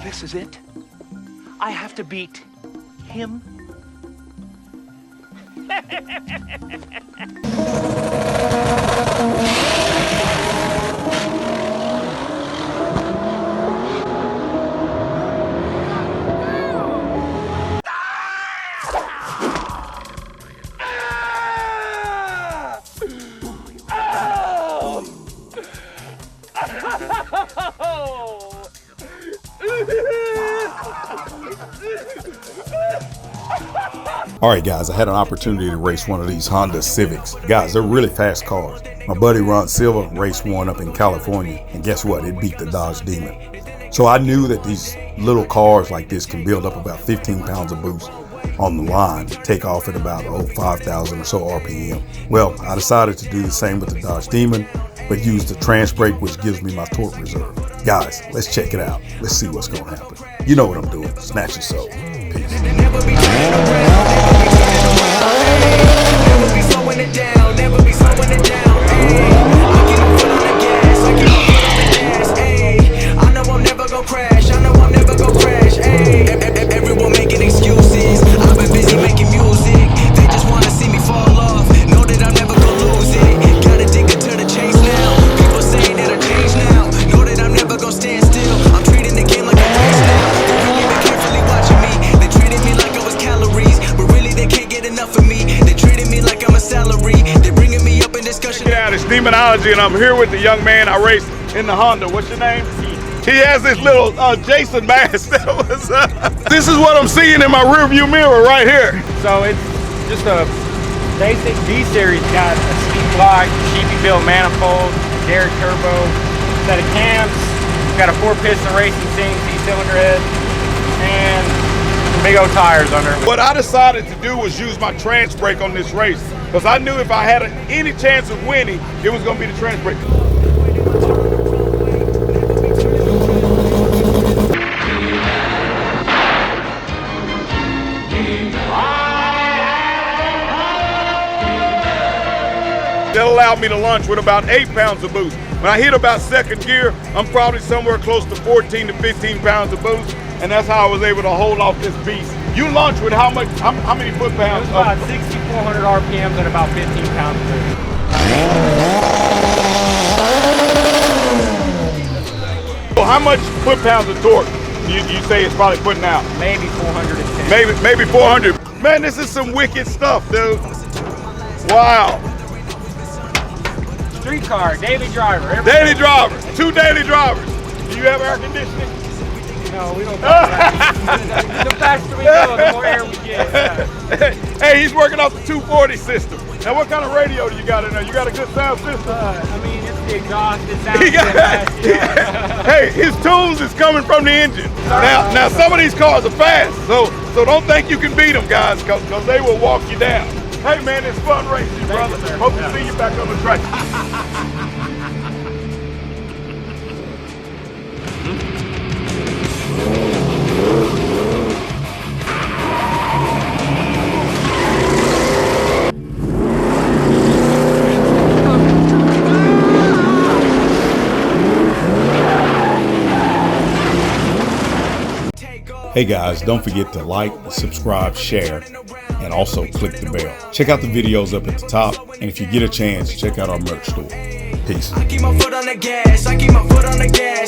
This is it. I have to beat him. Alright guys, I had an opportunity to race one of these Honda Civics. Guys, they're really fast cars. My buddy Silva raced one up in California, and guess what? It beat the Dodge Demon. So I knew that these little cars like this can build up about 15 pounds of boost on the line, take off at about 5,000 or so RPM. Well, I decided to do the same with the Dodge Demon, but use the trans brake, which gives me my torque reserve. Guys, let's check it out. Let's see what's gonna happen. You know what I'm doing. Snatch your soul. Peace. Everyone making excuses. I've been busy making music. They just wanna see me fall off. Know that I'm never gonna lose it. Gotta dig into the chase now. People saying that I changed now. Know that I'm never gonna stand still. I'm treating the game like a race now. They really been carefully watching me. They treated me like I was calories, but really they can't get enough of me. They treated me like I'm a salary. They're bringing me up in discussion. Yeah, it's Demonology, and I'm here with the young man I raced in the Honda. What's your name? He has this little Jason mask. This is what I'm seeing in my rearview mirror right here. So it's just a basic B-Series. Got a speed block, sheepy built manifold, Derrick turbo, set of cams, got a 4-piston racing cylinder head, and some big old tires under it. What I decided to do was use my trans brake on this race, because I knew if I had any chance of winning, it was going to be the trans brake. That allowed me to launch with about 8 pounds of boost. When I hit about second gear, I'm probably somewhere close to 14 to 15 pounds of boost, and that's how I was able to hold off this beast. You launch with how much? How many foot-pounds? It was about 6,400 RPMs and about 15 pounds of boost. Well, how much foot-pounds of torque you say it's probably putting out? Maybe 410. Maybe 400. Man, this is some wicked stuff, dude. Wow. Street car, daily driver. Daily driver, 2 daily drivers. Do you have air conditioning? No, we don't. The faster we go, the more air we get. Yeah. Hey, he's working off the 240 system. Now, what kind of radio do you got in there? You got a good sound system? I mean, it's the exhaust. It sounds Hey, his tunes is coming from the engine. Now, some of these cars are fast, so don't think you can beat them, guys, because they will walk you down. Hey, man, it's fun racing, brother. Hope to see you back on the track. Hey guys, don't forget to like, subscribe, share, and also click the bell. Check out the videos up at the top, and if you get a chance, check out our merch store. Peace. I keep my foot on the gas, I keep my foot on the gas.